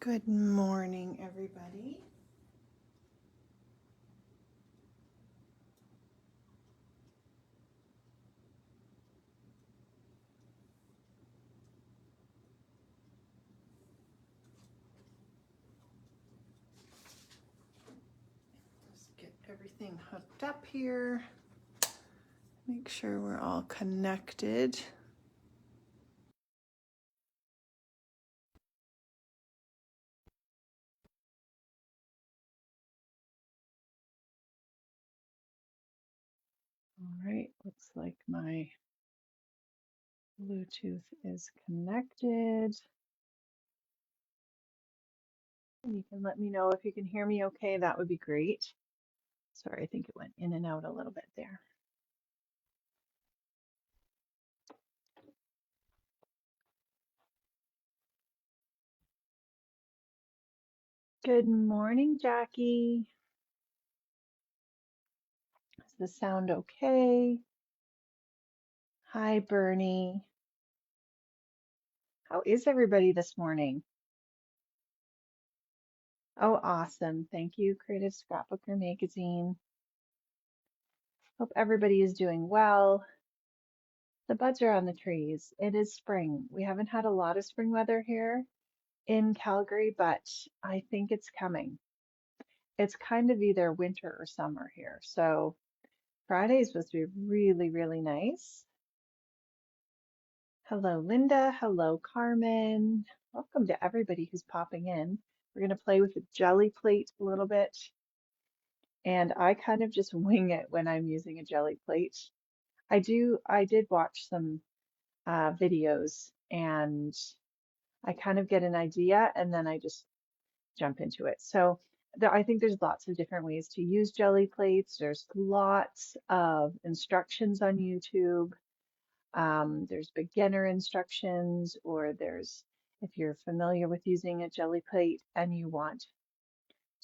Good morning, everybody. Let's get everything hooked up here. Make sure we're all connected. All right, looks like my Bluetooth is connected. You can let me know if you can hear me okay. That would be great. Sorry, I think it went in and out a little bit there. Good morning, Jackie. Is the sound okay? Hi, Bernie. How is everybody this morning? Oh, awesome. Thank you, Creative Scrapbooker Magazine. Hope everybody is doing well. The buds are on the trees. It is spring. We haven't had a lot of spring weather here in Calgary, but I think it's coming. It's kind of either winter or summer here. So Friday is supposed to be really, really nice. Hello, Linda. Hello, Carmen. Welcome to everybody who's popping in. We're going to play with the jelly plate a little bit. And I kind of just wing it when I'm using a jelly plate. I did watch some videos and I kind of get an idea and then I just jump into it. So I think there's lots of different ways to use jelly plates. There's lots of instructions on YouTube. There's beginner instructions, or if you're familiar with using a jelly plate and you want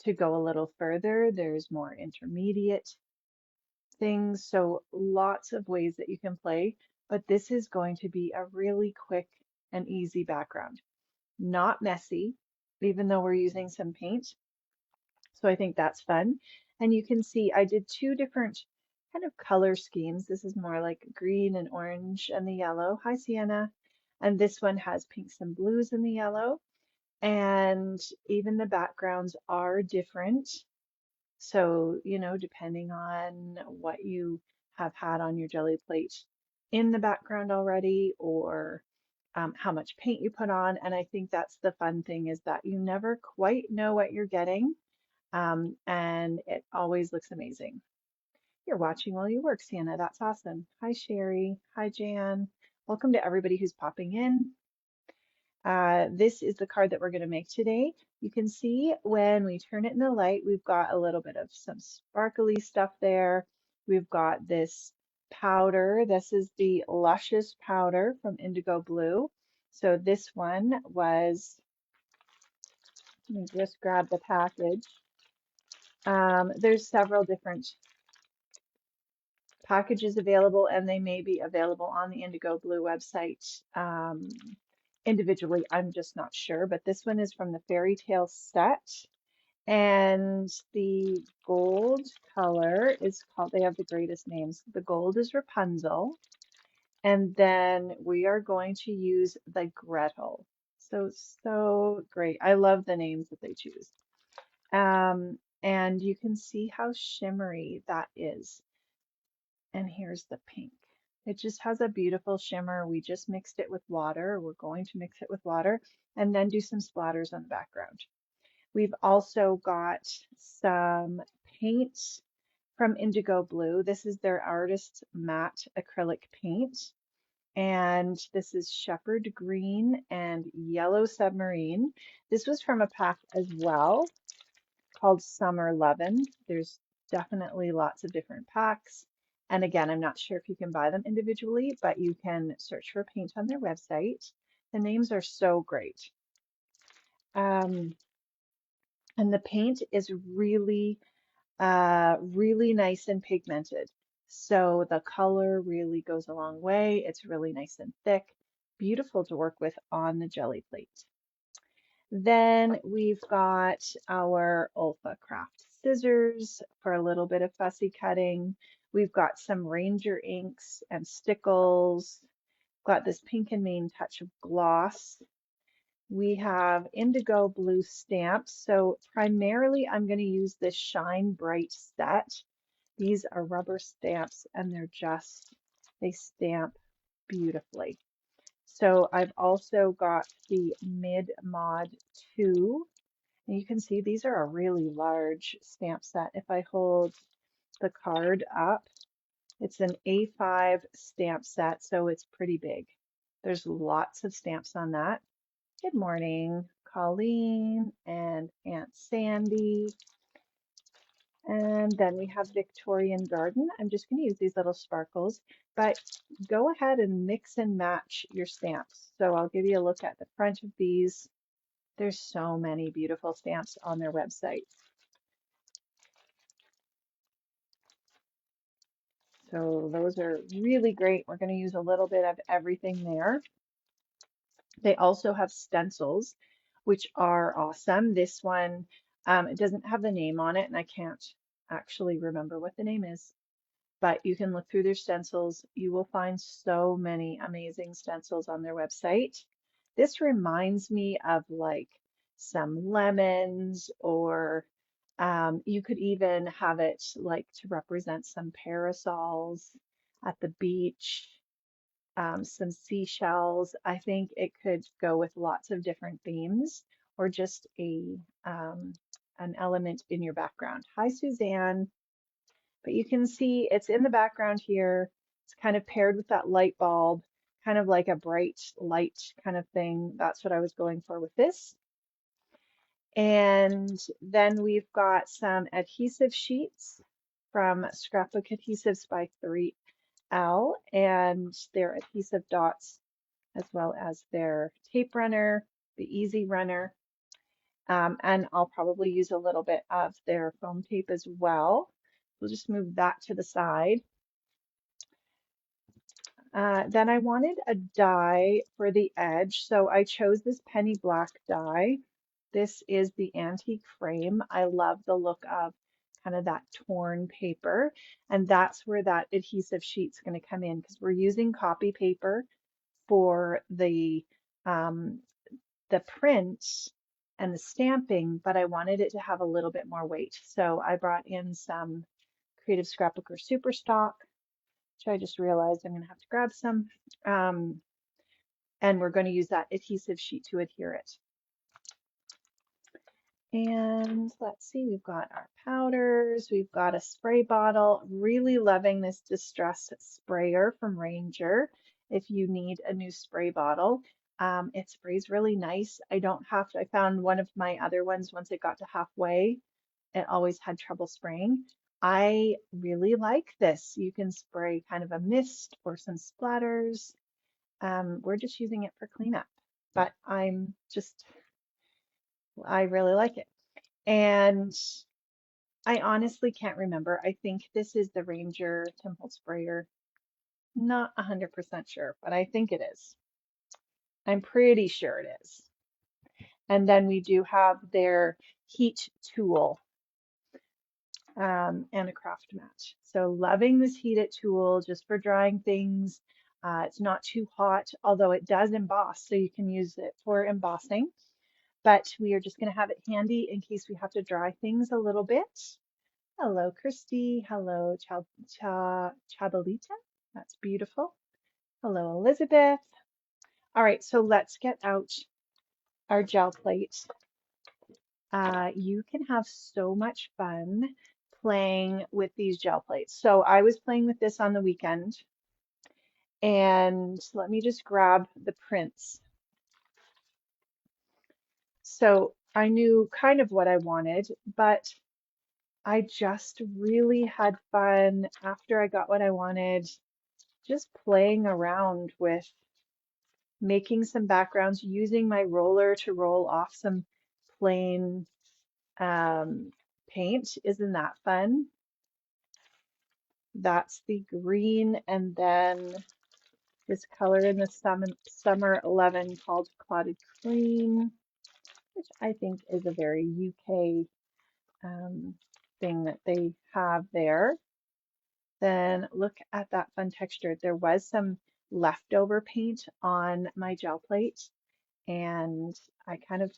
to go a little further, there's more intermediate things. So lots of ways that you can play, but this is going to be a really quick and easy background. Not messy, even though we're using some paint. So I think that's fun. And you can see I did two different kind of color schemes. This is more like green and orange and the yellow. Hi, Sienna. And this one has pinks and blues in the yellow. And even the backgrounds are different. So, depending on what you have had on your jelly plate in the background already, or how much paint you put on. And I think that's the fun thing, is that you never quite know what you're getting, and it always looks amazing. You're watching while you work, Sienna. That's awesome. Hi, Sherry. Hi, Jan. Welcome to everybody who's popping in. This is the card that we're going to make today. You can see when we turn it in the light, we've got a little bit of some sparkly stuff there. We've got this powder. This is the Luscious powder from IndigoBlu. So this one was, let me just grab the package. There's several different packages available, and they may be available on the IndigoBlu website individually. I'm just not sure, but this one is from the Fairy Tale set. And the gold color is called, they have the greatest names. The gold is Rapunzel. And then we are going to use the Gretel. So great. I love the names that they choose. And you can see how shimmery that is. And here's the pink. It just has a beautiful shimmer. We just mixed it with water. We're going to mix it with water and then do some splatters on the background. We've also got some paint from IndigoBlu. This is their Artist Matte Acrylic Paint. And this is Shepherd Green and Yellow Submarine. This was from a pack as well called Summer Lovin'. There's definitely lots of different packs. And again, I'm not sure if you can buy them individually, but you can search for paint on their website. The names are so great. And the paint is really, really nice and pigmented. So the color really goes a long way. It's really nice and thick, beautiful to work with on the jelly plate. Then we've got our OLFA Craft scissors for a little bit of fussy cutting. We've got some Ranger inks and stickles. Got this Pink and Main Touch of Gloss. We have IndigoBlu stamps. So primarily I'm going to use this Shine Bright set. These are rubber stamps and they stamp beautifully. So I've also got the Mid Mod 2. And you can see these are a really large stamp set. If I hold the card up, it's an A5 stamp set, so it's pretty big. There's lots of stamps on that. Good morning, Colleen and Aunt Sandy. And then we have Victorian Garden. I'm just going to use these little sparkles, but go ahead and mix and match your stamps. So I'll give you a look at the front of these. There's so many beautiful stamps on their website. So those are really great. We're going to use a little bit of everything there. They also have stencils, which are awesome. This one, it doesn't have the name on it, and I can't actually remember what the name is, but you can look through their stencils. You will find so many amazing stencils on their website. This reminds me of like some lemons, or you could even have it like to represent some parasols at the beach, some seashells. I think it could go with lots of different themes, or just an element in your background. Hi, Suzanne. But you can see it's in the background here. It's kind of paired with that light bulb, kind of like a bright light kind of thing. That's what I was going for with this. And then we've got some adhesive sheets from Scrapbook Adhesives by 3L, and their adhesive dots, as well as their tape runner, the easy runner. And I'll probably use a little bit of their foam tape as well. We'll just move that to the side. Then I wanted a die for the edge, so I chose this penny black die. This is the antique frame. I love the look of kind of that torn paper, and that's where that adhesive sheet's going to come in, because we're using copy paper for um, the print and the stamping, but I wanted it to have a little bit more weight. So I brought in some Creative Scrapbooker Super Stock, which I just realized I'm going to have to grab some. And we're going to use that adhesive sheet to adhere it. And let's see, we've got our powders, we've got a spray bottle. Really loving this Distress sprayer from Ranger. If you need a new spray bottle, it sprays really nice. I don't have to, I found one of my other ones, once it got to halfway, it always had trouble spraying. I really like this. You can spray kind of a mist or some splatters. We're just using it for cleanup, but I really like it. And I honestly can't remember. I think this is the Ranger Temple Sprayer. Not 100% sure, but I think it is. I'm pretty sure it is. And then we do have their heat tool and a craft mat. So loving this heated tool just for drying things. It's not too hot, although it does emboss, so you can use it for embossing. But we are just going to have it handy in case we have to dry things a little bit. Hello, Christy. Hello, Chabalita. That's beautiful. Hello, Elizabeth. All right, so let's get out our gel plate. You can have so much fun playing with these gel plates. So I was playing with this on the weekend, and let me just grab the prints. So I knew kind of what I wanted, but I just really had fun after I got what I wanted, just playing around with making some backgrounds, using my roller to roll off some plain paint. Isn't that fun? That's the green, and then this color in the summer 11 called Clotted Cream. which I think is a very UK thing that they have there. Then look at that fun texture. There was some leftover paint on my gel plate, and I kind of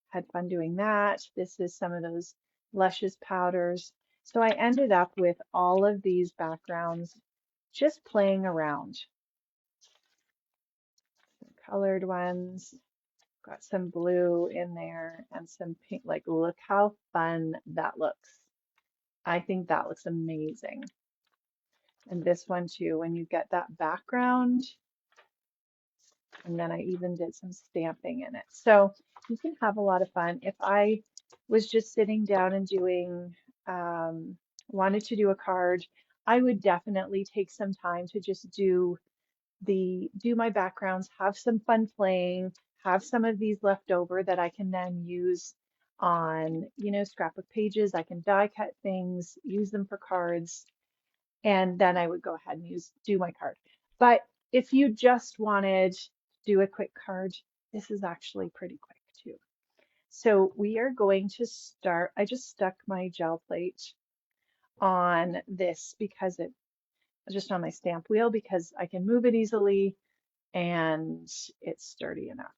had fun doing that. This is some of those luscious powders. So I ended up with all of these backgrounds just playing around. Some colored ones, got some blue in there and some pink. Like, look how fun that looks. I think that looks amazing. And this one too, when you get that background, and then I even did some stamping in it. So you can have a lot of fun. If I was just sitting down and doing, wanted to do a card, I would definitely take some time to just do my backgrounds, have some fun playing, have some of these left over that I can then use on, scrapbook pages. I can die cut things, use them for cards, and then I would go ahead and do my card. But if you just wanted to do a quick card, this is actually pretty quick too. So we are going to start. I just stuck my gel plate on this because just on my stamp wheel because I can move it easily and it's sturdy enough.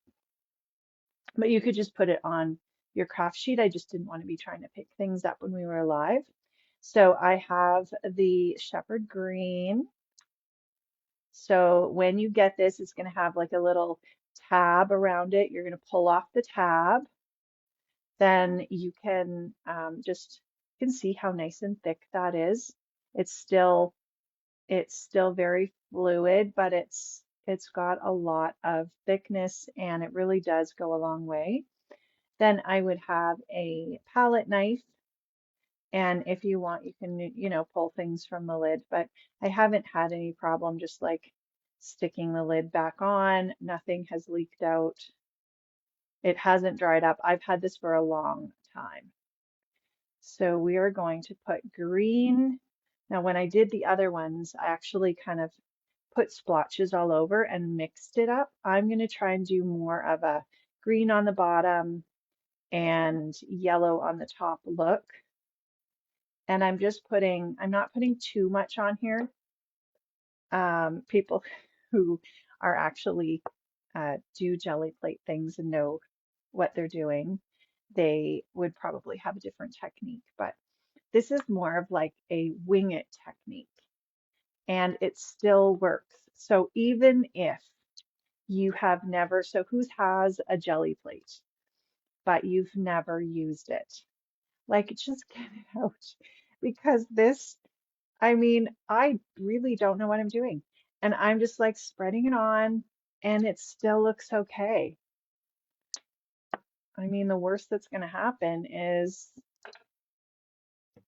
But you could just put it on your craft sheet. I just didn't want to be trying to pick things up when we were live. So I have the shepherd green. So when you get this, it's going to have like a little tab around it. You're going to pull off the tab. Then you can you can see how nice and thick that is. It's still very fluid, but it's got a lot of thickness and it really does go a long way. Then I would have a palette knife, and if you want, you can, pull things from the lid, but I haven't had any problem just like sticking the lid back on. Nothing has leaked out. It hasn't dried up. I've had this for a long time. So we are going to put green. Now, when I did the other ones, I actually kind of put splotches all over and mixed it up. I'm going to try and do more of a green on the bottom and yellow on the top look. And I'm not putting too much on here. People who are actually do jelly plate things and know what they're doing, they would probably have a different technique. But this is more of like a wing it technique, and it still works. So even if you have never, so who has a jelly plate, but you've never used it? Like, just get it out because I mean, I really don't know what I'm doing. And I'm just like spreading it on and it still looks okay. I mean, the worst that's going to happen is,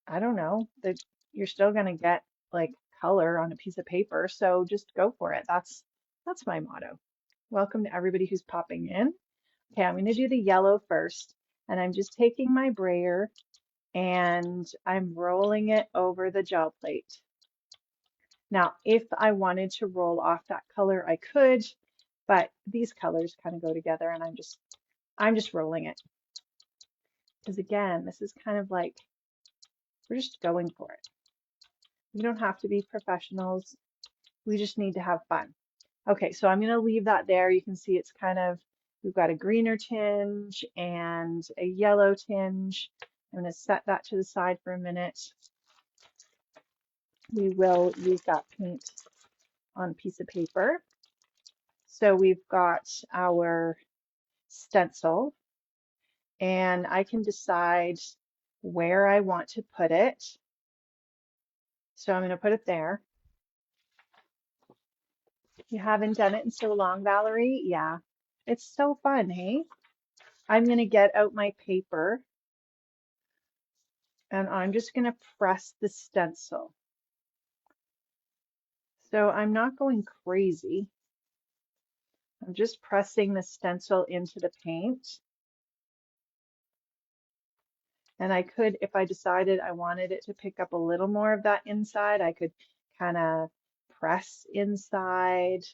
I don't know, that you're still going to get like color on a piece of paper. So just go for it. That's my motto. Welcome to everybody who's popping in. Okay, I'm going to do the yellow first. And I'm just taking my brayer and I'm rolling it over the gel plate. Now, if I wanted to roll off that color, I could, but these colors kind of go together and I'm just rolling it. Because again, this is kind of like, we're just going for it. We don't have to be professionals. We just need to have fun. Okay, so I'm going to leave that there. You can see it's kind of, we've got a greener tinge and a yellow tinge. I'm going to set that to the side for a minute. We will use that paint on a piece of paper. So we've got our stencil, and I can decide where I want to put it. So I'm going to put it there. You haven't done it in so long, Valerie? Yeah, it's so fun, hey? I'm going to get out my paper and I'm just going to press the stencil. So I'm not going crazy. I'm just pressing the stencil into the paint. And I could, if I decided I wanted it to pick up a little more of that inside, I could kind of press inside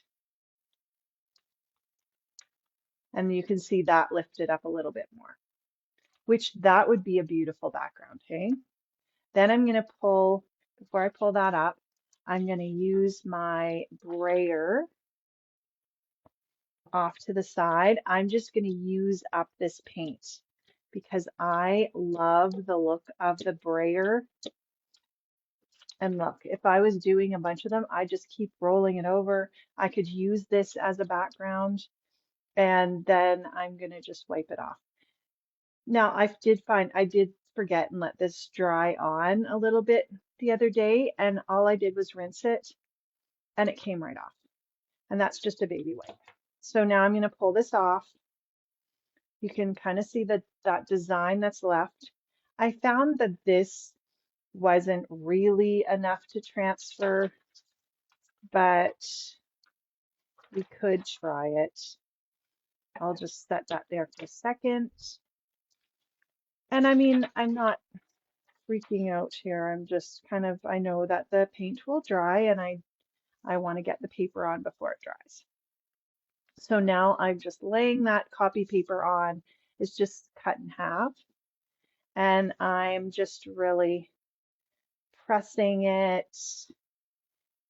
And you can see that lifted up a little bit more, which that would be a beautiful background, okay? Then I'm going to pull, before I pull that up, I'm going to use my brayer off to the side. I'm just going to use up this paint because I love the look of the brayer. And look, if I was doing a bunch of them, I just keep rolling it over. I could use this as a background, and then I'm going to just wipe it off. Now, I did forget and let this dry on a little bit the other day, and all I did was rinse it, and it came right off. And that's just a baby wipe. So now I'm going to pull this off. You can kind of see that design that's left. I found that this wasn't really enough to transfer, but we could try it. I'll just set that there for a second. And I mean, I'm not freaking out here. I'm just kind of, I know that the paint will dry and I want to get the paper on before it dries. So now I'm just laying that copy paper on. It's just cut in half. And I'm just really pressing it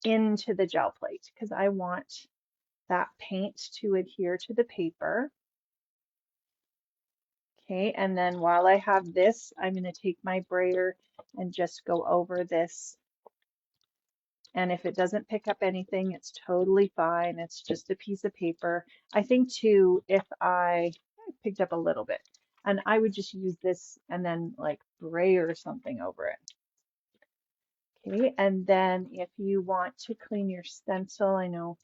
into the gel plate because I want that paint to adhere to the paper. Okay, and then while I have this, I'm going to take my brayer and just go over this. And if it doesn't pick up anything, it's totally fine. It's just a piece of paper. I think too, if I picked up a little bit, and I would just use this and then like brayer something over it. Okay, and then if you want to clean your stencil, I know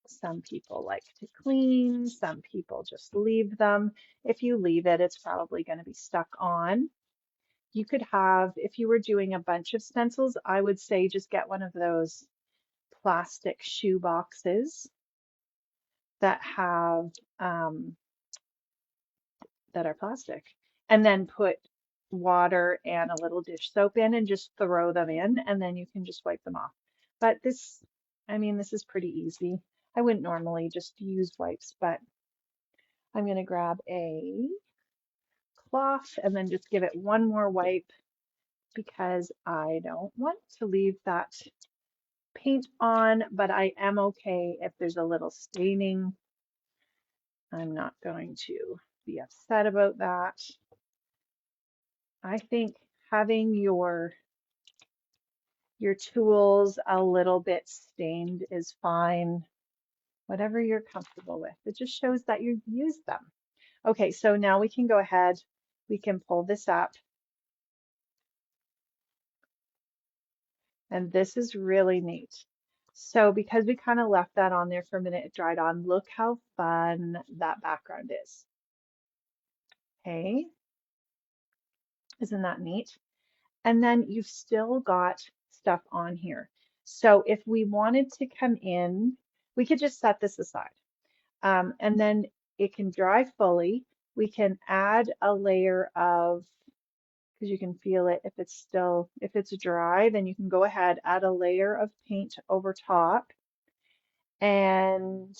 some people like to clean, some people just leave them. If you leave it, it's probably going to be stuck on. You could have, if you were doing a bunch of stencils, I would say just get one of those plastic shoe boxes that have that are plastic, and then put water and a little dish soap in and just throw them in, and then you can just wipe them off. But this, I mean, this is pretty easy. I wouldn't normally just use wipes, but I'm going to grab a cloth and then just give it one more wipe because I don't want to leave that paint on, but I am okay if there's a little staining. I'm not going to be upset about that. I think having your tools a little bit stained is fine, whatever you're comfortable with. It just shows that you've used them. Okay, so now we can go ahead, we can pull this up. And this is really neat. So because we kind of left that on there for a minute, it dried on, look how fun that background is. Okay, isn't that neat? And then you've still got stuff on here. So if we wanted to come in, we could just set this aside. And then it can dry fully. We can add a layer of, because you can feel it if it's dry, then you can go ahead, add a layer of paint over top. And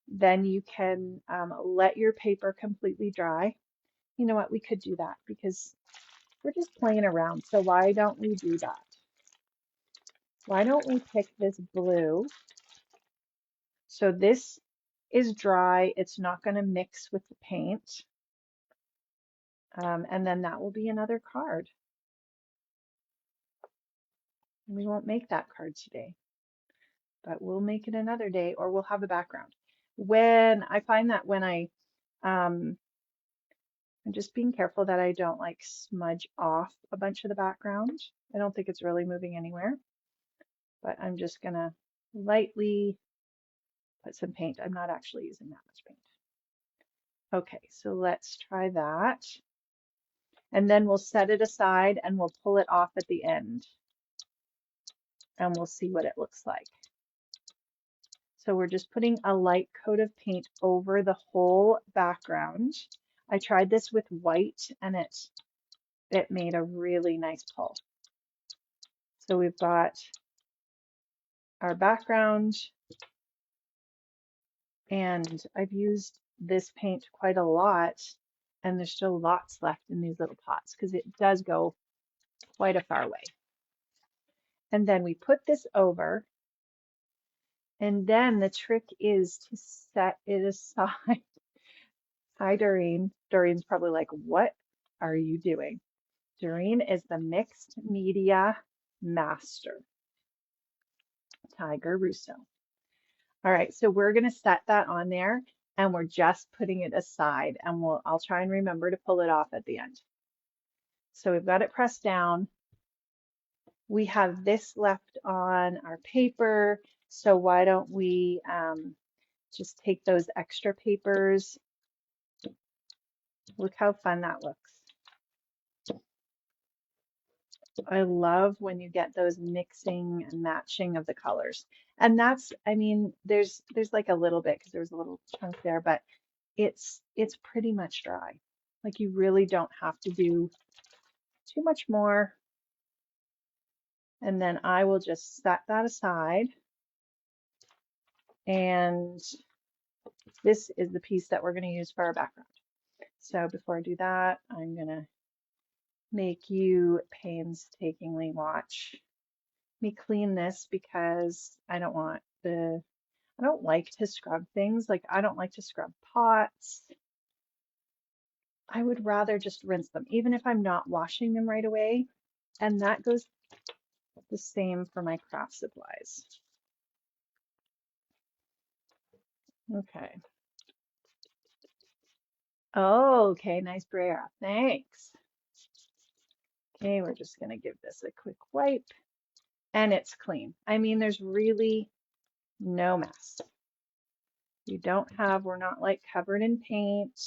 then you can let your paper completely dry. You know what, we could do that because we're just playing around. So why don't we do that? Why don't we pick this blue? So this is dry. It's not going to mix with the paint. And then that will be another card. And we won't make that card today, but we'll make it another day, or we'll have a background. When I find that when I'm just being careful that I don't like smudge off a bunch of the background. I don't think it's really moving anywhere, but I'm just gonna lightly put some paint. I'm not actually using that much paint. Okay, so let's try that. And then we'll set it aside and we'll pull it off at the end. And we'll see what it looks like. So we're just putting a light coat of paint over the whole background. I tried this with white and it made a really nice pull. So we've got our background, and I've used this paint quite a lot, and there's still lots left in these little pots because it does go quite a far way. And then we put this over, and then the trick is to set it aside. Hi, Doreen. Doreen's probably like, what are you doing? Doreen is the mixed media master. Tiger Russo. All right, so we're going to set that on there, and we're just putting it aside, and I'll try and remember to pull it off at the end. So we've got it pressed down. We have this left on our paper, so why don't we just take those extra papers. Look how fun that looks. I love when you get those mixing and matching of the colors. And that's, I mean, there's like a little bit because there's a little chunk there, but it's pretty much dry. Like you really don't have to do too much more. And then I will just set that aside. And this is the piece that we're going to use for our background. So before I do that, I'm going to make you painstakingly watch me clean this because I don't like to scrub things. Like I don't like to scrub pots. I would rather just rinse them, even if I'm not washing them right away. And that goes the same for my craft supplies. Okay. Oh, okay, nice brayer. Thanks. Okay, we're just gonna give this a quick wipe and it's clean. I mean, there's really no mess. We're not like covered in paint,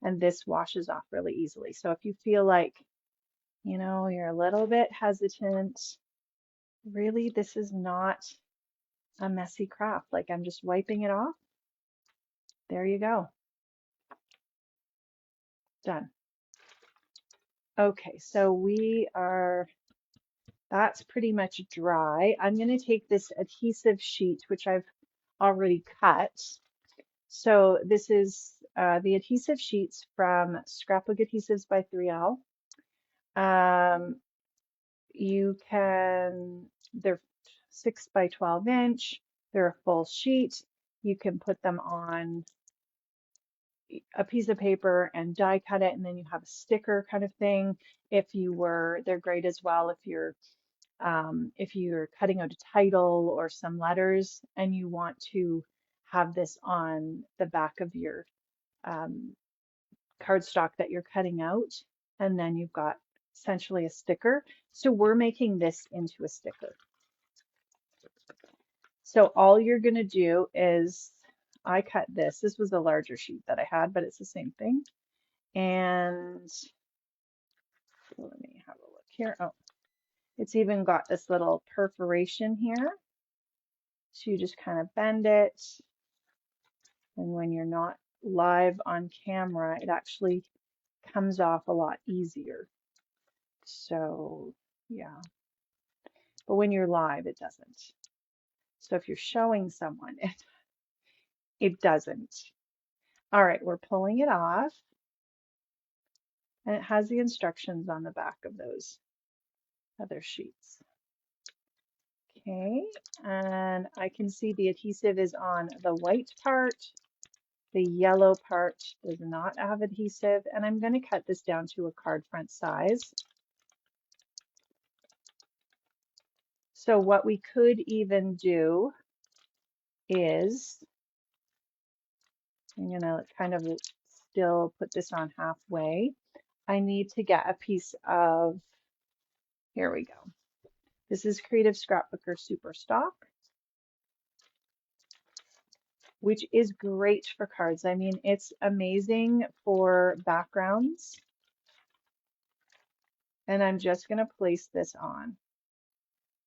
and this washes off really easily. So if you feel like, you know, you're a little bit hesitant, really, this is not a messy craft. Like I'm just wiping it off. There you go. Done. Okay, so that's pretty much dry. I'm going to take this adhesive sheet, which I've already cut. So this is the adhesive sheets from Scrapbook Adhesives by 3L. They're 6 by 12 inch. They're a full sheet. You can put them on a piece of paper and die cut it, and then you have a sticker kind of thing. They're great as well if you're cutting out a title or some letters and you want to have this on the back of your cardstock that you're cutting out, and then you've got essentially a sticker. So we're making this into a sticker. So all you're going to do is, I cut this. This was a larger sheet that I had, but it's the same thing. And let me have a look here. Oh, it's even got this little perforation here. So you just kind of bend it. And when you're not live on camera, it actually comes off a lot easier. So yeah, but when you're live, it doesn't. So if you're showing someone, it doesn't. All right, we're pulling it off. And it has the instructions on the back of those other sheets. Okay, and I can see the adhesive is on the white part. The yellow part does not have adhesive, and I'm going to cut this down to a card front size. So what we could even do is, I'm going to kind of still put this on halfway. I need to get a piece of, here we go. This is Creative Scrapbooker Super Stock, which is great for cards. I mean, it's amazing for backgrounds. And I'm just going to place this on.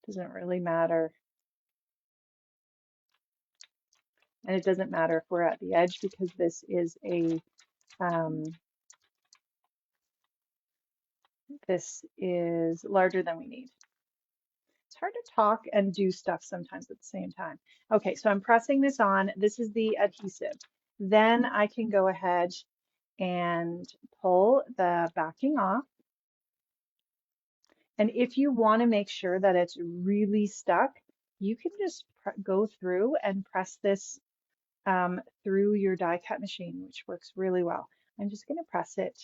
Doesn't really matter. And it doesn't matter if we're at the edge because this is this is larger than we need. It's hard to talk and do stuff sometimes at the same time. Okay, so I'm pressing this on. This is the adhesive. Then I can go ahead and pull the backing off. And if you want to make sure that it's really stuck, you can just go through and press this through your die cut machine, which works really well. I'm just going to press it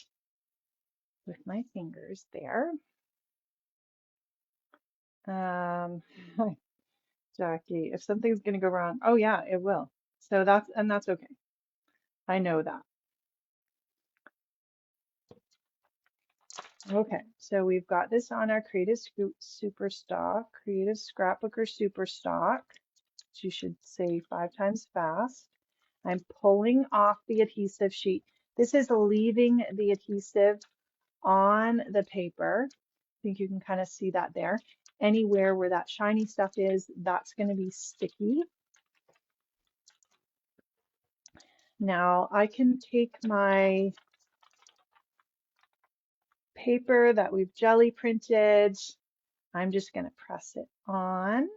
with my fingers there. Jackie, if something's going to go wrong, oh yeah, it will. So that's okay. I know that. Okay, so we've got this on our Creative Super Stock, Creative Scrapbooker Super Stock, which you should say 5 times fast. I'm pulling off the adhesive sheet. This is leaving the adhesive on the paper. I think you can kind of see that there. Anywhere where that shiny stuff is, that's going to be sticky. Now I can take my paper that we've jelly printed. I'm just going to press it on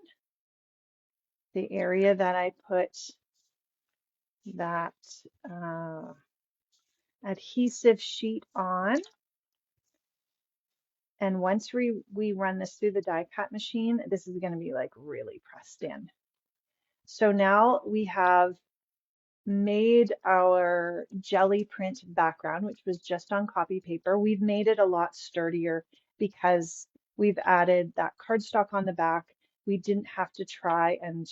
the area that I put that adhesive sheet on. And once we run this through the die cut machine, this is going to be like really pressed in. So now we have made our jelly print background, which was just on copy paper. We've made it a lot sturdier because we've added that cardstock on the back. We didn't have to try and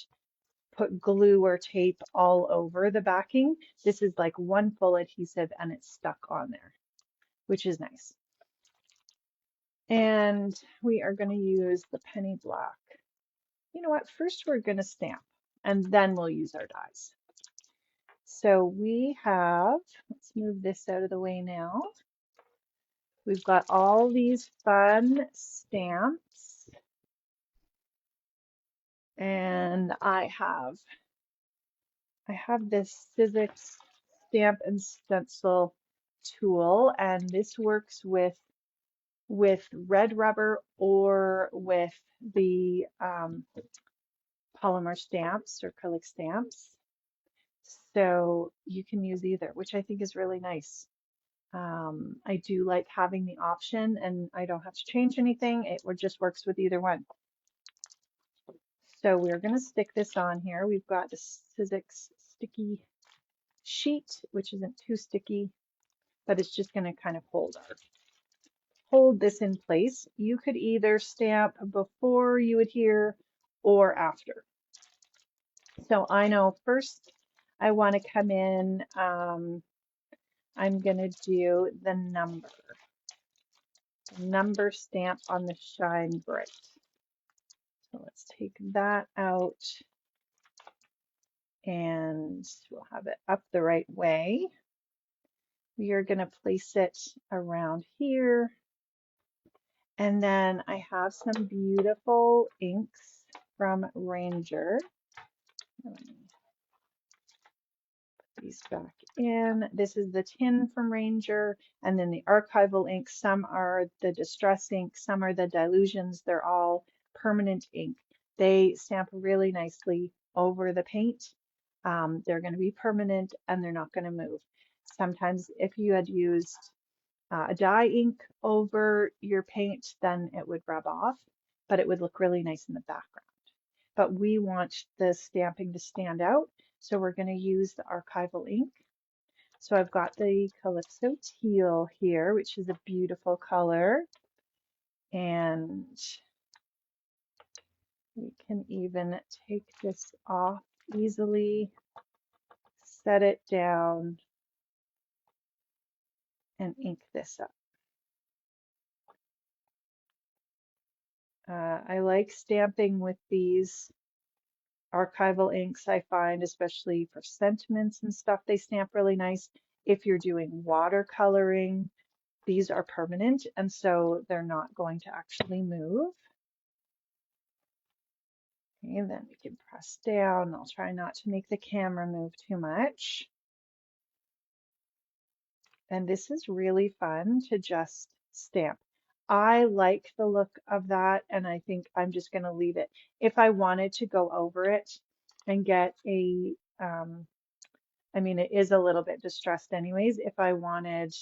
put glue or tape all over the backing. This is like one full adhesive and it's stuck on there, which is nice. And we are going to use the penny black. You know what? First we're going to stamp and then we'll use our dies. So we have, let's move this out of the way now. We've got all these fun stamps. And I have this Sizzix stamp and stencil tool, and this works with red rubber or with the polymer stamps or acrylic stamps. So you can use either, which I think is really nice. I do like having the option and I don't have to change anything. It just works with either one. So we're going to stick this on here. We've got the Sizzix sticky sheet, which isn't too sticky, but it's just going to kind of hold this in place. You could either stamp before you adhere or after. So I know first I want to come in, I'm going to do the number stamp on the Shine Bright. So let's take that out and we'll have it up the right way. We are going to place it around here. And then I have some beautiful inks from Ranger. Let me put these back in. This is the tin from Ranger, and then the archival ink. Some are the distress ink, some are the dilutions. They're all permanent ink. They stamp really nicely over the paint. They're going to be permanent and they're not going to move. Sometimes if you had used a dye ink over your paint, then it would rub off, but it would look really nice in the background. But we want the stamping to stand out, so we're going to use the archival ink. So I've got the Calypso Teal here, which is a beautiful color, and we can even take this off easily, set it down, and ink this up. I like stamping with these archival inks, I find, especially for sentiments and stuff, they stamp really nice. If you're doing watercoloring, these are permanent, and so they're not going to actually move. Okay, and then we can press down. I'll try not to make the camera move too much. And this is really fun to just stamp. I like the look of that, and I think I'm just going to leave it. If I wanted to go over it and get a I mean, it is a little bit distressed anyways. If I wanted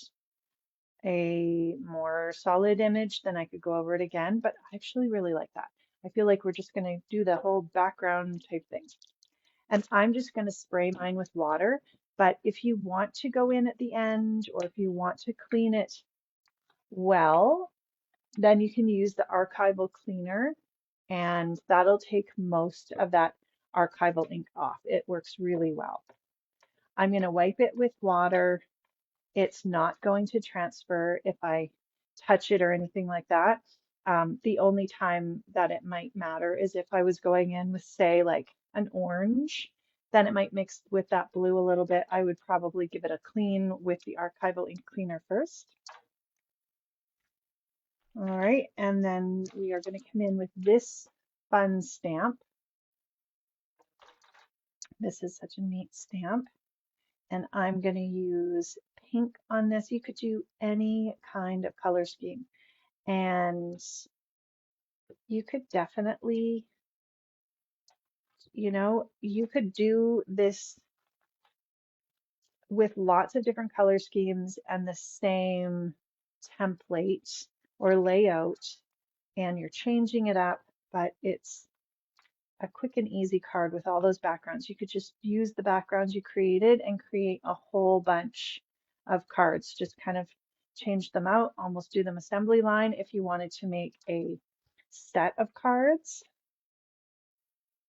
a more solid image, then I could go over it again, but I actually really like that. I feel like we're just going to do the whole background type thing. And I'm just going to spray mine with water, but if you want to go in at the end or if you want to clean it well, then you can use the archival cleaner and that'll take most of that archival ink off. It works really well. I'm going to wipe it with water. It's not going to transfer if I touch it or anything like that. The only time that it might matter is if I was going in with, say, like an orange, then it might mix with that blue a little bit. I would probably give it a clean with the archival ink cleaner first. All right, and then we are going to come in with this fun stamp. This is such a neat stamp. And I'm going to use pink on this. You could do any kind of color scheme. And you could definitely, you could do this with lots of different color schemes and the same template or layout, and you're changing it up, but it's a quick and easy card with all those backgrounds. You could just use the backgrounds you created and create a whole bunch of cards. Just kind of change them out, almost do them assembly line if you wanted to make a set of cards.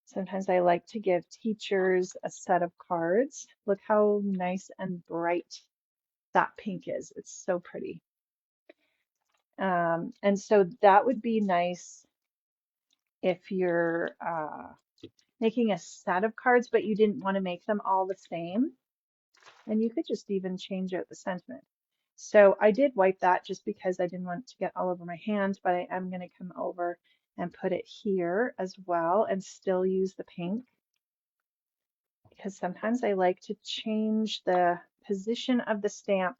Sometimes I like to give teachers a set of cards. Look how nice and bright that pink is. It's so pretty. And so that would be nice if you're making a set of cards, but you didn't want to make them all the same. And you could just even change out the sentiment. So I did wipe that just because I didn't want it to get all over my hand, but I am going to come over and put it here as well and still use the pink, because sometimes I like to change the position of the stamp,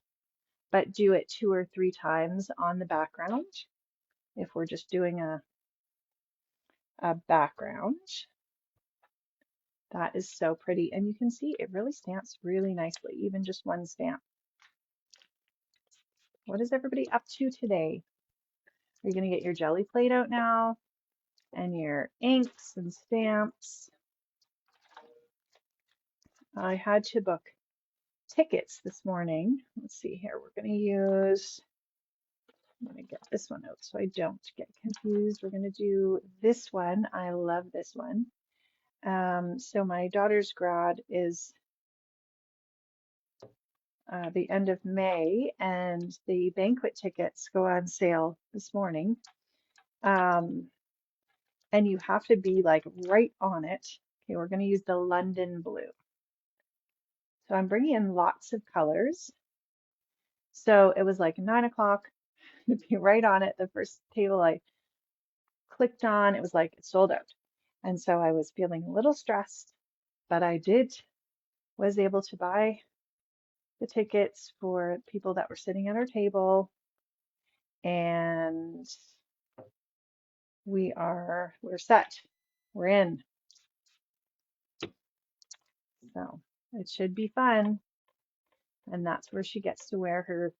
but do it 2 or 3 times on the background if we're just doing a background. That is so pretty. And you can see it really stamps really nicely, even just one stamp. What is everybody up to today? Are you going to get your jelly plate out now? And your inks and stamps? I had to book tickets this morning. Let's see here. We're going to use, I'm going to get this one out so I don't get confused. We're going to do this one. I love this one. So my daughter's grad is the end of May, and the banquet tickets go on sale this morning. And you have to be like right on it. Okay, we're going to use the London blue. So I'm bringing in lots of colors. So it was like 9 o'clock to be right on it. The first table I clicked on, it was like it sold out. And so I was feeling a little stressed, but I was able to buy the tickets for people that were sitting at our table, and we're set. We're in. So it should be fun. And that's where she gets to wear her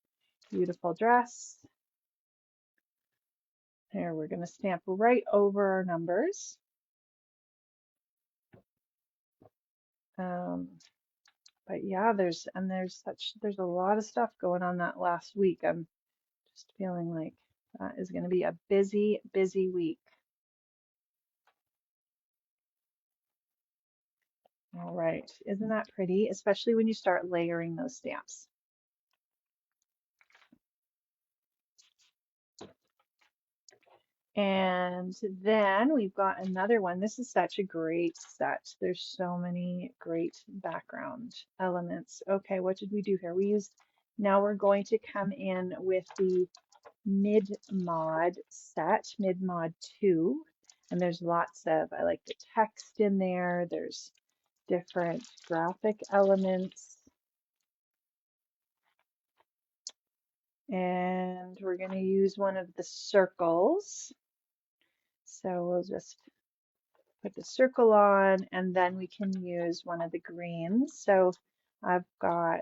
beautiful dress. There, we're going to stamp right over our numbers. But yeah, there's a lot of stuff going on that last week. I'm just feeling like that is going to be a busy, busy week. All right, isn't that pretty? Especially when you start layering those stamps. And then we've got another one. This is such a great set. There's so many great background elements. Okay, what did we do here? Now we're going to come in with the mid-mod set, mid-mod 2. And there's lots of, I like the text in there. There's different graphic elements. And we're going to use one of the circles. So we'll just put the circle on, and then we can use one of the greens. So I've got,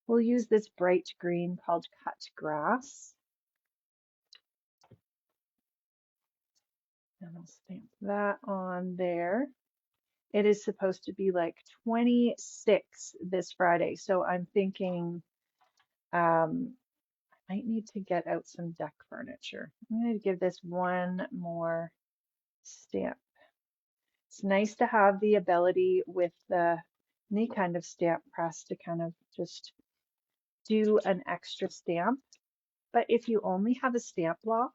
we'll use this bright green called Cut Grass. And I'll stamp that on there. It is supposed to be like 26 this Friday, so I'm thinking I might need to get out some deck furniture. I'm going to give this one more stamp. It's nice to have the ability with any kind of stamp press to kind of just do an extra stamp. But if you only have a stamp block,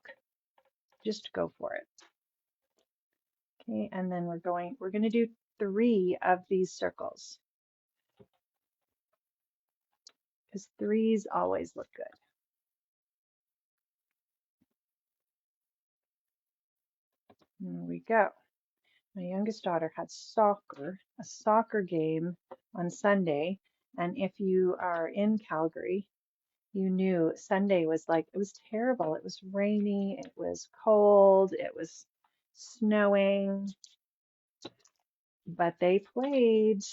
just go for it. Okay, and then we're going to do 3 of these circles because 3s always look good. There we go. My youngest daughter had a soccer game on Sunday, and if you are in Calgary, you knew Sunday was like, it was terrible. It was rainy, it was cold, it was snowing, but they played.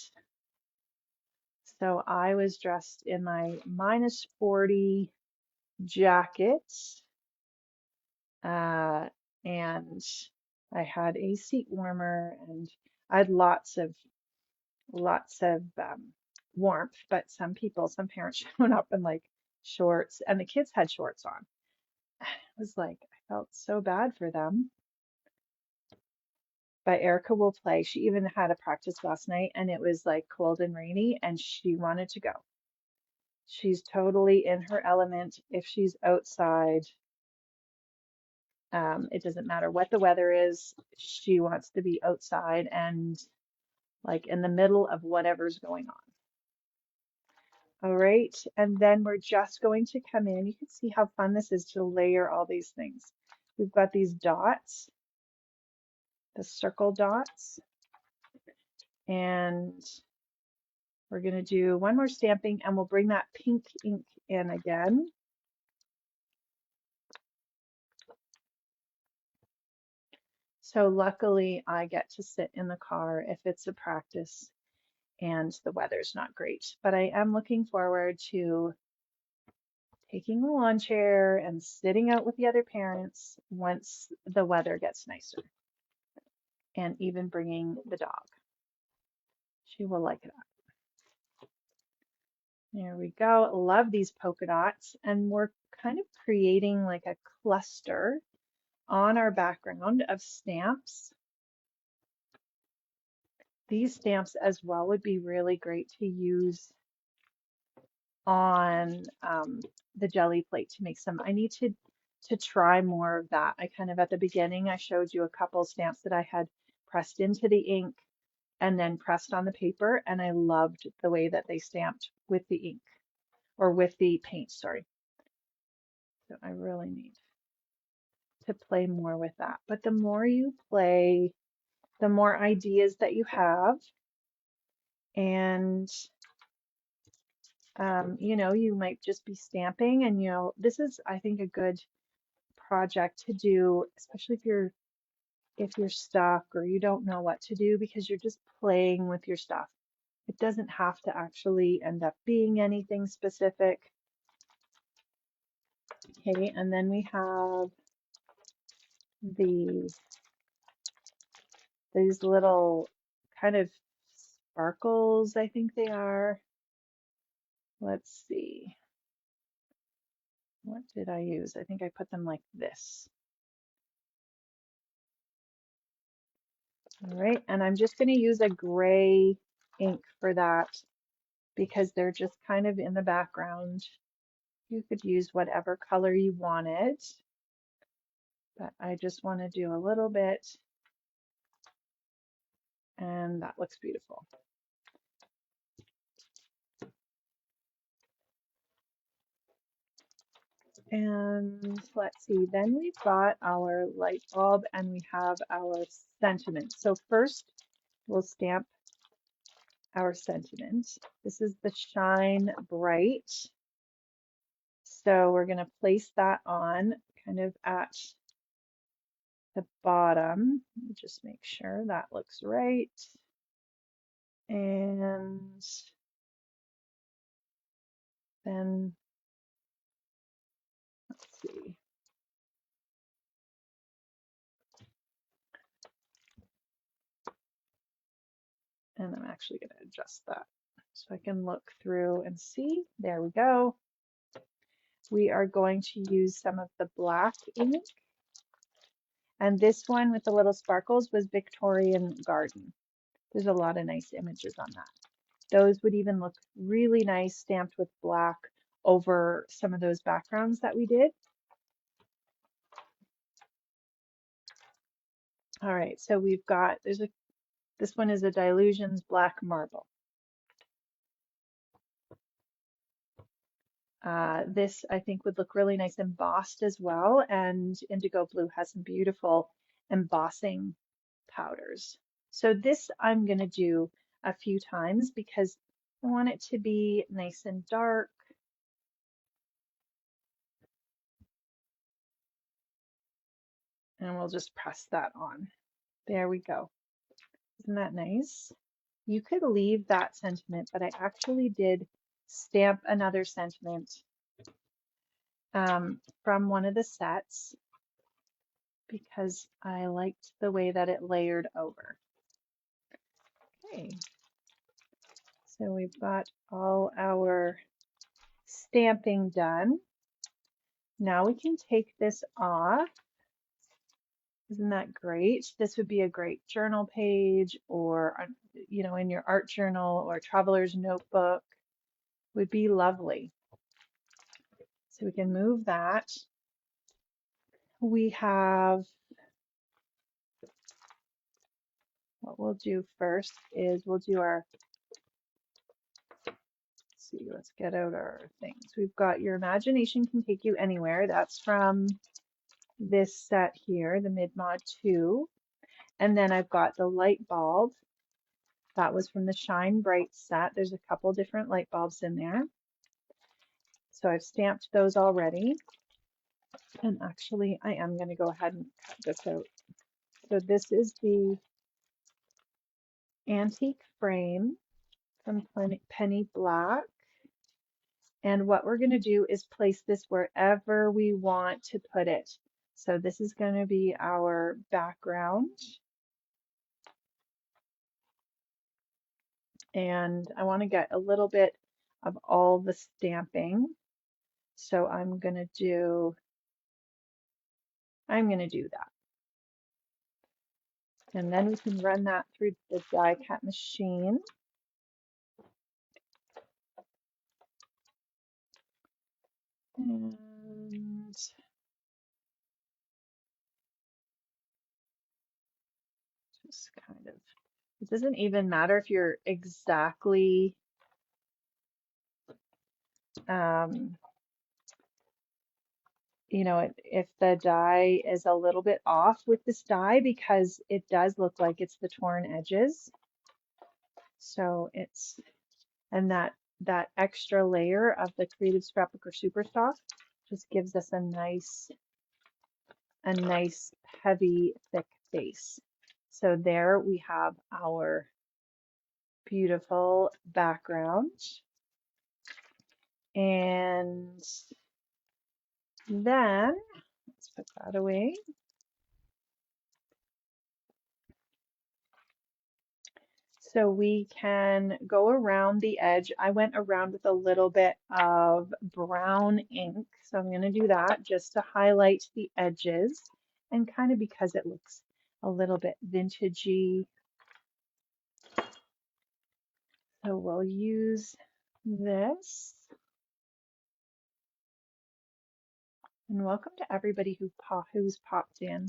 So I was dressed in my -40 jacket, and I had a seat warmer, and I had lots of warmth, but some parents showed up in like shorts, and the kids had shorts on. It was like, I felt so bad for them. But Erica will play. She even had a practice last night, and it was like cold and rainy, and she wanted to go. She's totally in her element if she's outside. It doesn't matter what the weather is. She wants to be outside and like in the middle of whatever's going on. All right, and then we're just going to come in. You can see how fun this is to layer all these things. We've got these dots, the circle dots, and we're going to do one more stamping, and we'll bring that pink ink in again. So luckily I get to sit in the car if it's a practice and the weather's not great, but I am looking forward to taking the lawn chair and sitting out with the other parents once the weather gets nicer, and even bringing the dog. She will like that. There we go. Love these polka dots, and we're kind of creating like a cluster on our background of stamps. These stamps as well would be really great to use on the jelly plate to make some. I need to try more of that. I kind of at the beginning I showed you a couple stamps that I had pressed into the ink and then pressed on the paper, and I loved the way that they stamped with the ink or with the paint, sorry. So I really need to play more with that. But the more you play, the more ideas that you have, and you know, you might just be stamping, and you know, this is, I think, a good project to do, especially if you're stuck or you don't know what to do, because you're just playing with your stuff. It doesn't have to actually end up being anything specific. Okay, and then we have these little kind of sparkles, I think they are. Let's see. What did I use? I think I put them like this. All right, and I'm just going to use a gray ink for that because they're just kind of in the background. You could use whatever color you wanted, but I just want to do a little bit, and that looks beautiful. And let's see, then we've got our light bulb and we have our sentiment. So first we'll stamp our sentiment. This is the Shine Bright. So we're going to place that on kind of at the bottom. Let me just make sure that looks right. And Then, let's see. And I'm actually going to adjust that so I can look through and see. There we go. We are going to use some of the black ink. And this one with the little sparkles was Victorian Garden. There's a lot of nice images on that. Those would even look really nice stamped with black over some of those backgrounds that we did. All right, so we've got, this one is a Dilutions Black Marble. This I think would look really nice embossed as well, and IndigoBlu has some beautiful embossing powders. So this I'm going to do a few times because I want it to be nice and dark. And we'll just press that on. There we go. Isn't that nice? You could leave that sentiment, but I actually did stamp another sentiment from one of the sets because I liked the way that it layered over. Okay, so we've got all our stamping done. Now we can take this off. Isn't that great? This would be a great journal page or, you know, in your art journal or traveler's notebook. Would be lovely. So we can move that. We have, what we'll do first is we'll do our, let's see, let's get out our things. We've got Your Imagination Can Take You Anywhere. That's from this set here, the Mid-Mod 2. And then I've got the light bulb. That was from the Shine Bright set. There's a couple different light bulbs in there. So I've stamped those already. And actually, I am going to go ahead and cut this out. So this is the antique frame from Penny Black. And what we're going to do is place this wherever we want to put it. So this is going to be our background. And I want to get a little bit of all the stamping. So I'm going to do that. And then we can run that through the die cut machine. And just kind of, it doesn't even matter if you're exactly you know, if the die is a little bit off with this die because it does look like it's the torn edges. So it's, and that extra layer of the Creative Scrapbooker Superstock just gives us a nice heavy thick base. So there we have our beautiful background. And then let's put that away. So we can go around the edge. I went around with a little bit of brown ink. So I'm going to do that just to highlight the edges and kind of because it looks a little bit vintagey. So we'll use this. And welcome to everybody who's popped in.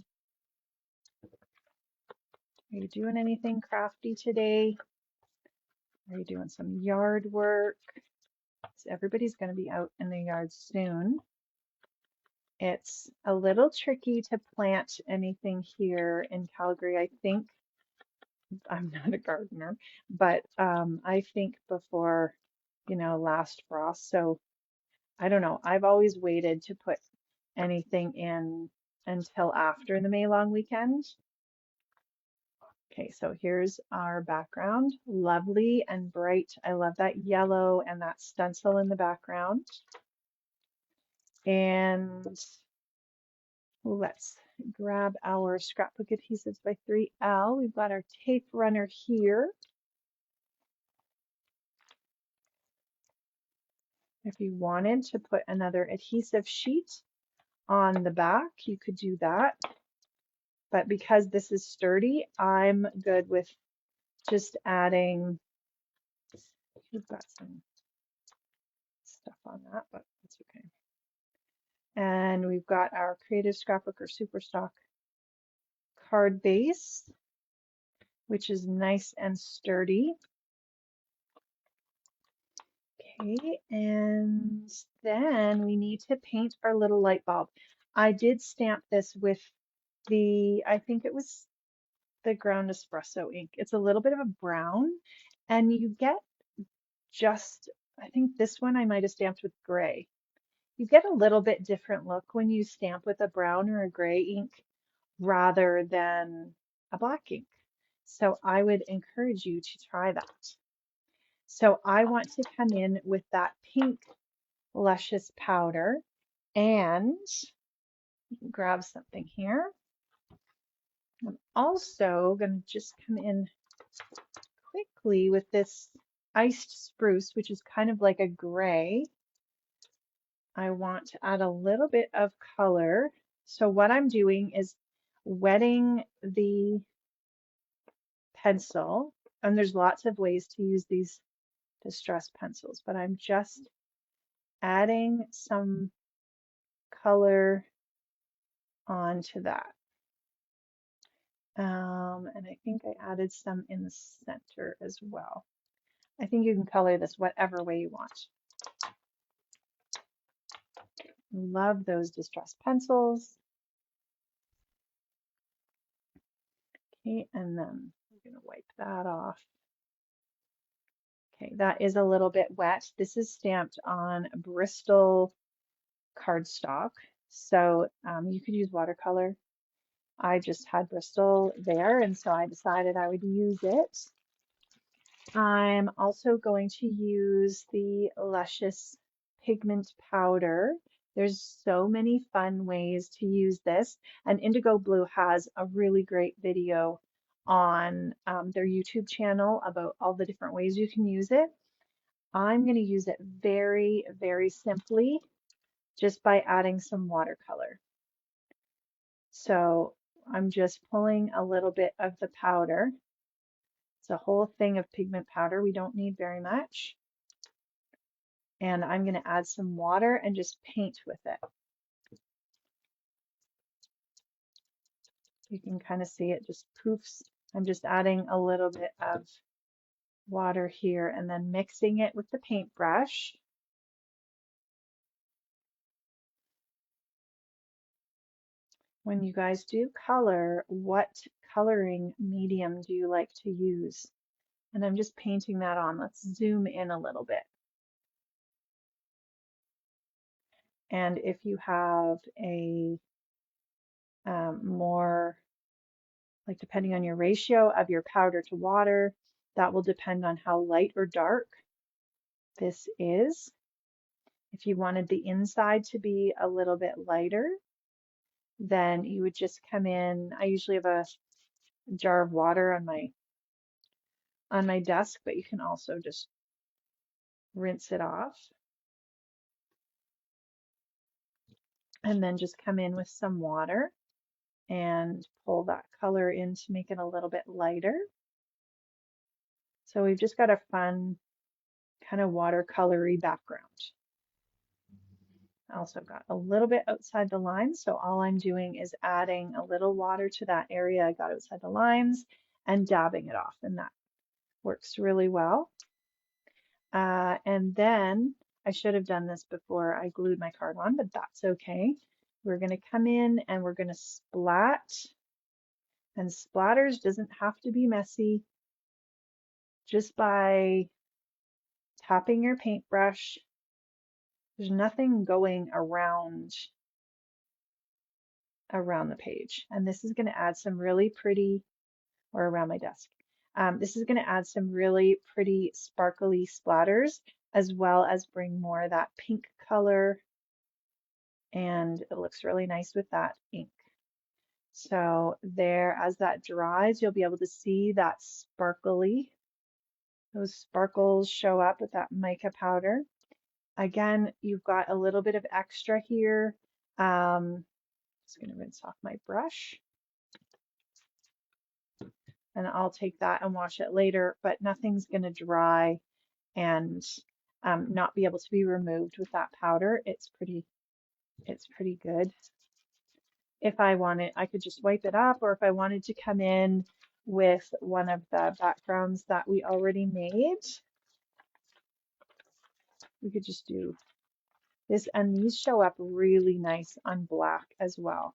Are you doing anything crafty today? Are you doing some yard work? So everybody's going to be out in the yard soon. It's a little tricky to plant anything here in Calgary. I think, I'm not a gardener, but I think before, you know, last frost. So I don't know. I've always waited to put anything in until after the May long weekend. Okay, so here's our background. Lovely and bright. I love that yellow and that stencil in the background. And let's grab our Scrapbook Adhesives by 3L. We've got our tape runner here. If you wanted to put another adhesive sheet on the back, you could do that. But because this is sturdy, I'm good with just adding, we've got some stuff on that, but that's okay. And we've got our Creative Scrapbooker Superstock card base, which is nice and sturdy. Okay, and then we need to paint our little light bulb. I did stamp this with the, I think it was the ground espresso ink. It's a little bit of a brown, and you get just, I think this one I might have stamped with gray. You get a little bit different look when you stamp with a brown or a gray ink rather than a black ink. So I would encourage you to try that. So I want to come in with that pink luscious powder and grab something here. I'm also going to just come in quickly with this iced spruce, which is kind of like a gray. I want to add a little bit of color. So what I'm doing is wetting the pencil, and there's lots of ways to use these distress pencils, but I'm just adding some color onto that. And I think I added some in the center as well. I think you can color this whatever way you want. Love those distress pencils. Okay, and then we're going to wipe that off. Okay, that is a little bit wet. This is stamped on Bristol cardstock, so you could use watercolor. I just had Bristol there, and so I decided I would use it. I'm also going to use the Luscious Pigment Powder. There's so many fun ways to use this, and IndigoBlu has a really great video on their YouTube channel about all the different ways you can use it. I'm going to use it very, very simply just by adding some watercolor. So I'm just pulling a little bit of the powder. It's a whole thing of pigment powder. We don't need very much. And I'm going to add some water and just paint with it. You can kind of see it just poofs. I'm just adding a little bit of water here and then mixing it with the paintbrush. When you guys do color, what coloring medium do you like to use? And I'm just painting that on. Let's zoom in a little bit. And if you have a more, like depending on your ratio of your powder to water, that will depend on how light or dark this is. If you wanted the inside to be a little bit lighter, then you would just come in. I usually have a jar of water on my desk, but you can also just rinse it off. And then just come in with some water and pull that color in to make it a little bit lighter. So we've just got a fun kind of watercolory background. I also got a little bit outside the lines, so all I'm doing is adding a little water to that area I got outside the lines and dabbing it off, and that works really well. And then I should have done this before I glued my card on, but that's okay. We're going to come in and we're going to splat, and splatters doesn't have to be messy. Just by tapping your paintbrush, there's nothing going around the page. And this is going to add some really pretty, or around my desk. This is going to add some really pretty sparkly splatters, as well as bring more of that pink color, and it looks really nice with that ink. So there, as that dries, you'll be able to see that sparkly, those sparkles show up with that mica powder. Again, you've got a little bit of extra here. Just going to rinse off my brush, and I'll take that and wash it later, but nothing's going to dry and not be able to be removed with that powder. It's pretty good. If I wanted, I could just wipe it up, or if I wanted to come in with one of the backgrounds that we already made, we could just do this, and these show up really nice on black as well.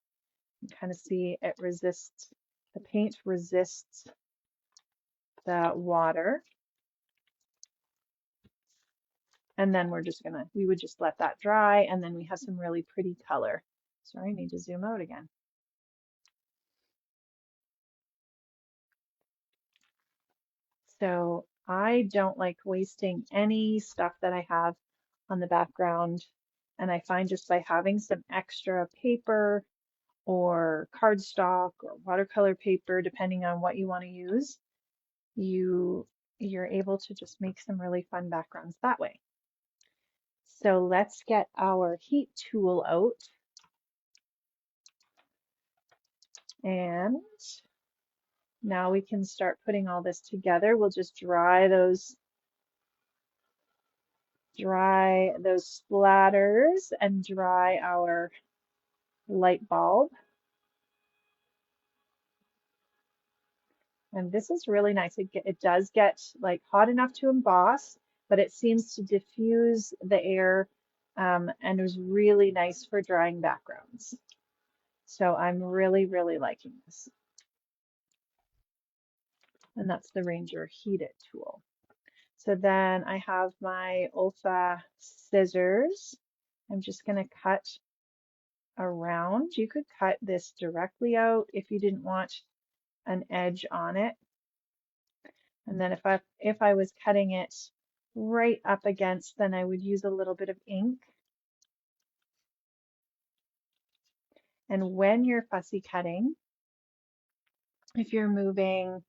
You can kind of see it resists, the paint resists the water. And then we would just let that dry, and then we have some really pretty color. Sorry, I need to zoom out again. So I don't like wasting any stuff that I have on the background. And I find just by having some extra paper or cardstock or watercolor paper, depending on what you want to use, you're able to just make some really fun backgrounds that way. So let's get our heat tool out, and now we can start putting all this together. We'll just dry those splatters and dry our light bulb. And this is really nice. It does get like hot enough to emboss, but it seems to diffuse the air, and is really nice for drying backgrounds. So I'm really, really liking this. And that's the Ranger Heat It tool. So then I have my OLFA scissors. I'm just going to cut around. You could cut this directly out if you didn't want an edge on it. And then if I was cutting it right up against, then I would use a little bit of ink. And when you're fussy cutting, if you're moving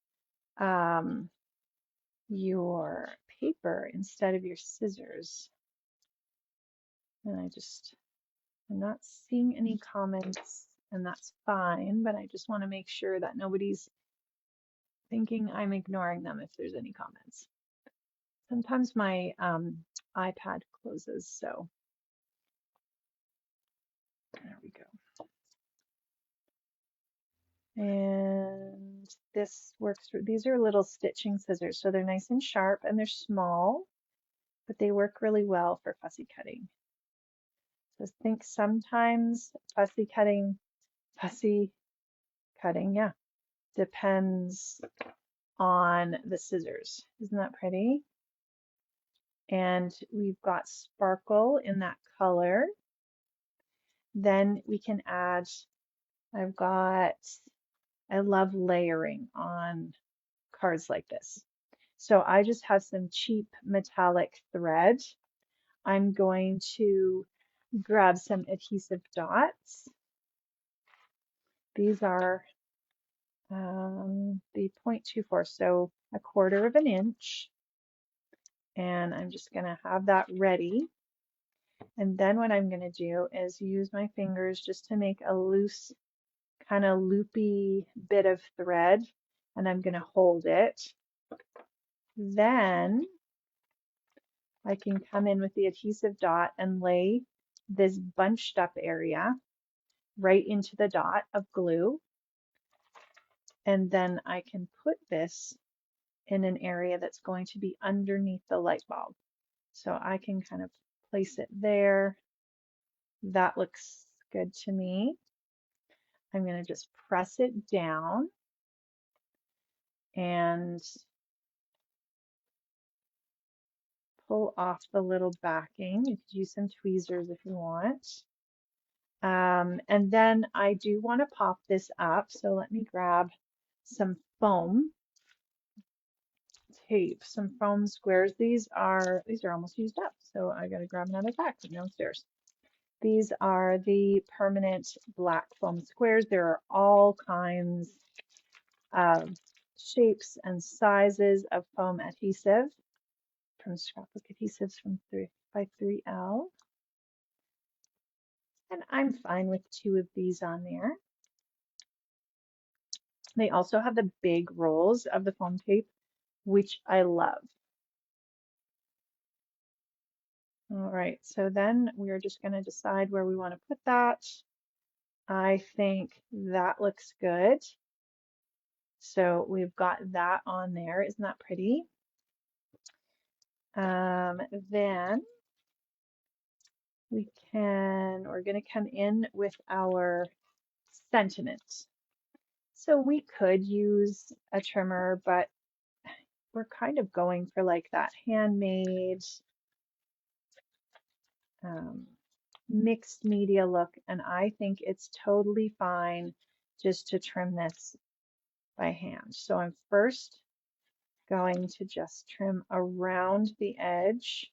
your paper instead of your scissors, and I'm not seeing any comments, and that's fine, but I just want to make sure that nobody's thinking I'm ignoring them if there's any comments. Sometimes my iPad closes, so there we go. And this works for, these are little stitching scissors, so they're nice and sharp and they're small, but they work really well for fussy cutting. So I think sometimes fussy cutting, yeah, depends on the scissors. Isn't that pretty? And we've got sparkle in that color. Then we can add, I love layering on cards like this. So I just have some cheap metallic thread. I'm going to grab some adhesive dots. These are the 0.24, so 1/4 of an inch. And I'm just going to have that ready. And then what I'm going to do is use my fingers just to make a loose, kind of loopy bit of thread, and I'm going to hold it. Then I can come in with the adhesive dot and lay this bunched up area right into the dot of glue. And then I can put this in an area that's going to be underneath the light bulb. So I can kind of place it there. That looks good to me. I'm going to just press it down and pull off the little backing. You could use some tweezers if you want. And then I do want to pop this up. So let me grab some foam tape, some foam squares. These are almost used up, so I gotta grab another pack from downstairs. These are the permanent black foam squares. There are all kinds of shapes and sizes of foam adhesive from Scrapbook Adhesives by 3L. And I'm fine with 2 of these on there. They also have the big rolls of the foam tape, which I love. All right, so then we're just going to decide where we want to put that. I think that looks good. So we've got that on there. Isn't that pretty? Then we're going to come in with our sentiments. So we could use a trimmer, but we're kind of going for like that handmade mixed media look, and I think it's totally fine just to trim this by hand. So I'm first going to just trim around the edge,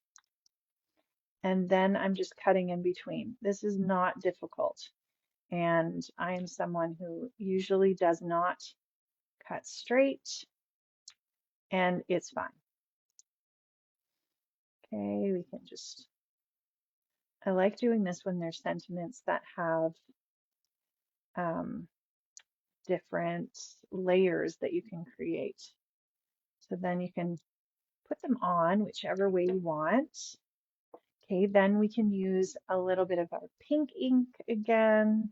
and then I'm just cutting in between. This is not difficult, and I am someone who usually does not cut straight, and it's fine. Okay, we can just, I like doing this when there's sentiments that have different layers that you can create. So then you can put them on whichever way you want. Okay, then we can use a little bit of our pink ink again.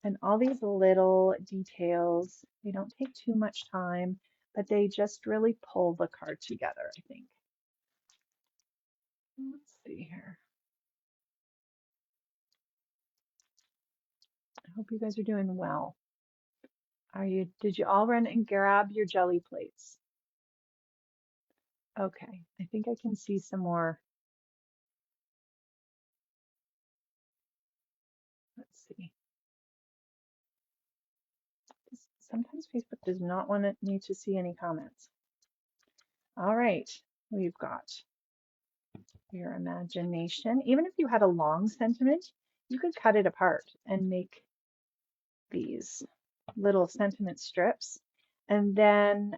And all these little details, they don't take too much time, but they just really pull the card together, I think. Let's see here. I hope you guys are doing well. Did you all run and grab your jelly plates? Okay, I think I can see some more. Let's see. Sometimes Facebook does not want me to see any comments. All right, we've got your imagination. Even if you had a long sentiment, you could cut it apart and make these little sentiment strips. And then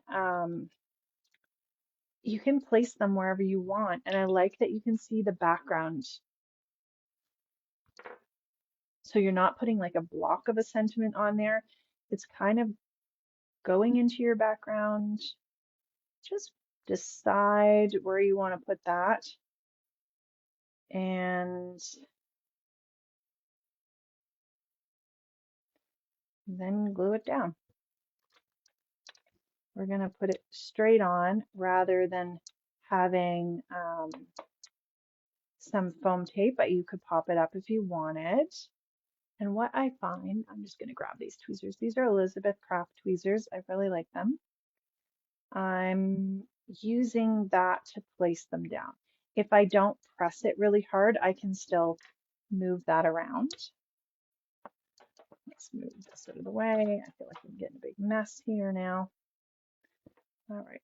you can place them wherever you want. And I like that you can see the background. So you're not putting like a block of a sentiment on there. It's kind of going into your background. Just decide where you want to put that. And then glue it down. We're going to put it straight on rather than having some foam tape, but you could pop it up if you wanted. And what I find, I'm just going to grab these tweezers. These are Elizabeth Craft tweezers. I really like them. I'm using that to place them down. If I don't press it really hard, I can still move that around. Let's move this out of the way. I feel like I'm getting a big mess here now. All right.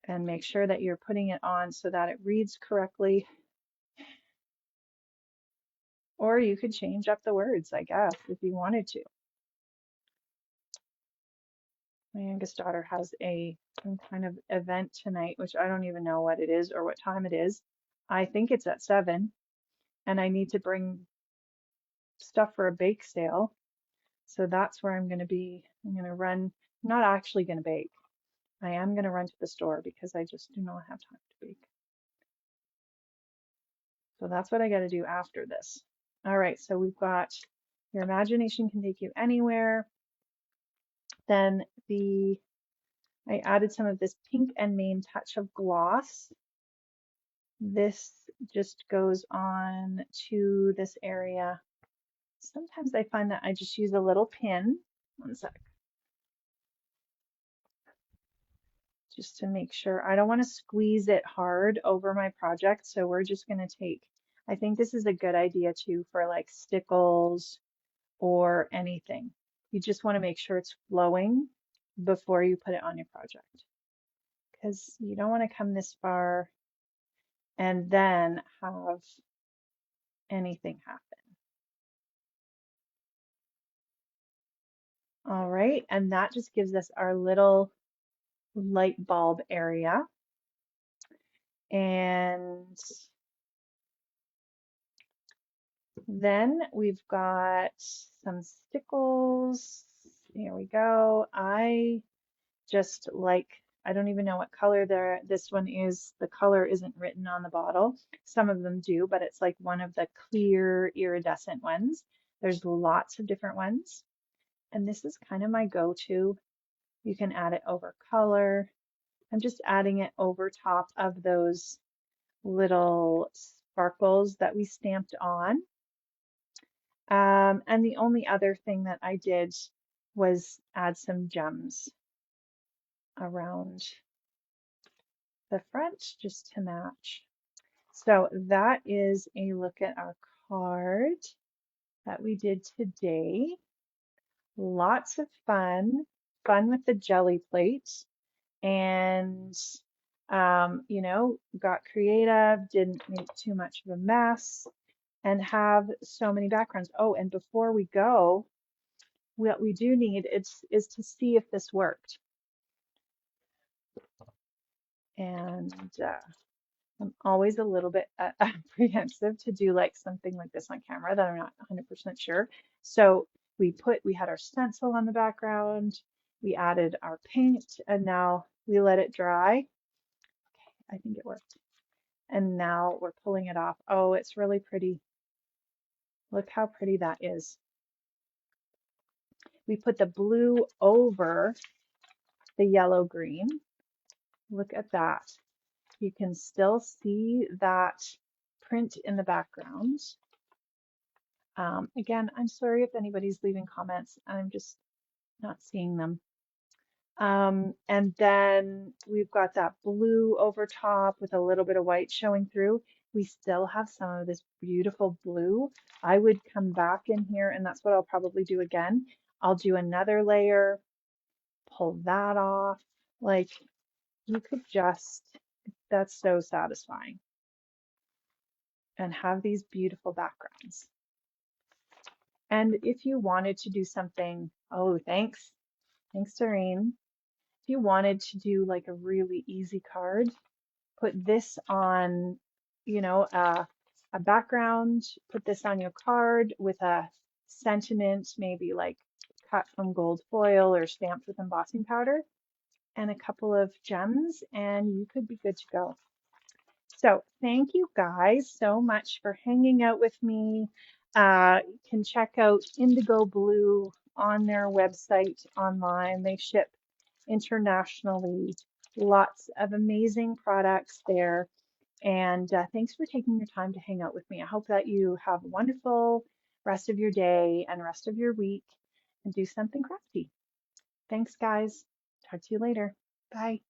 And make sure that you're putting it on so that it reads correctly. Or you could change up the words, I guess, if you wanted to. My youngest daughter has some kind of event tonight, which I don't even know what it is or what time it is. I think it's at 7, and I need to bring stuff for a bake sale. So that's where I'm going to be. I'm going to run, I'm not actually going to bake. I am going to run to the store because I just do not have time to bake. So that's what I got to do after this. All right, so we've got your imagination can take you anywhere. Then I added some of this pink and main touch of gloss. This just goes on to this area. Sometimes I find that I just use a little pin. One sec. Just to make sure. I don't want to squeeze it hard over my project, so we're just going to take I think this is a good idea too for like stickles or anything. You just want to make sure it's flowing before you put it on your project because you don't want to come this far and then have anything happen. All right, and that just gives us our little light bulb area. And then we've got some stickles. Here we go. I just like, I don't even know what color this one is. The color isn't written on the bottle. Some of them do, but it's like one of the clear iridescent ones. There's lots of different ones. And this is kind of my go-to. You can add it over color. I'm just adding it over top of those little sparkles that we stamped on. And the only other thing that I did was add some gems around the front just to match. So that is a look at our card that we did today. Lots of fun with the jelly plate, and you know, got creative, didn't make too much of a mess, and have so many backgrounds. Oh, and before we go, what we do need is to see if this worked. And I'm always a little bit apprehensive to do like something like this on camera that I'm not 100% sure. So we had our stencil on the background, we added our paint, and now we let it dry. Okay, I think it worked. And now we're pulling it off. Oh, it's really pretty. Look how pretty that is. We put the blue over the yellow green. Look at that. You can still see that print in the background. Again, I'm sorry if anybody's leaving comments. I'm just not seeing them. And then we've got that blue over top with a little bit of white showing through. We still have some of this beautiful blue. I would come back in here, and that's what I'll probably do again. I'll do another layer, pull that off. Like, you could just, that's so satisfying. And have these beautiful backgrounds. And if you wanted to do something, oh, thanks, Doreen. If you wanted to do like a really easy card, put this on, you know, a background, put this on your card with a sentiment, maybe like cut from gold foil or stamped with embossing powder, and a couple of gems, and you could be good to go. So thank you guys so much for hanging out with me. You can check out IndigoBlu on their website online. They ship internationally. Lots of amazing products there. And thanks for taking your time to hang out with me. I hope that you have a wonderful rest of your day and rest of your week and do something crafty. Thanks, guys. Talk to you later. Bye.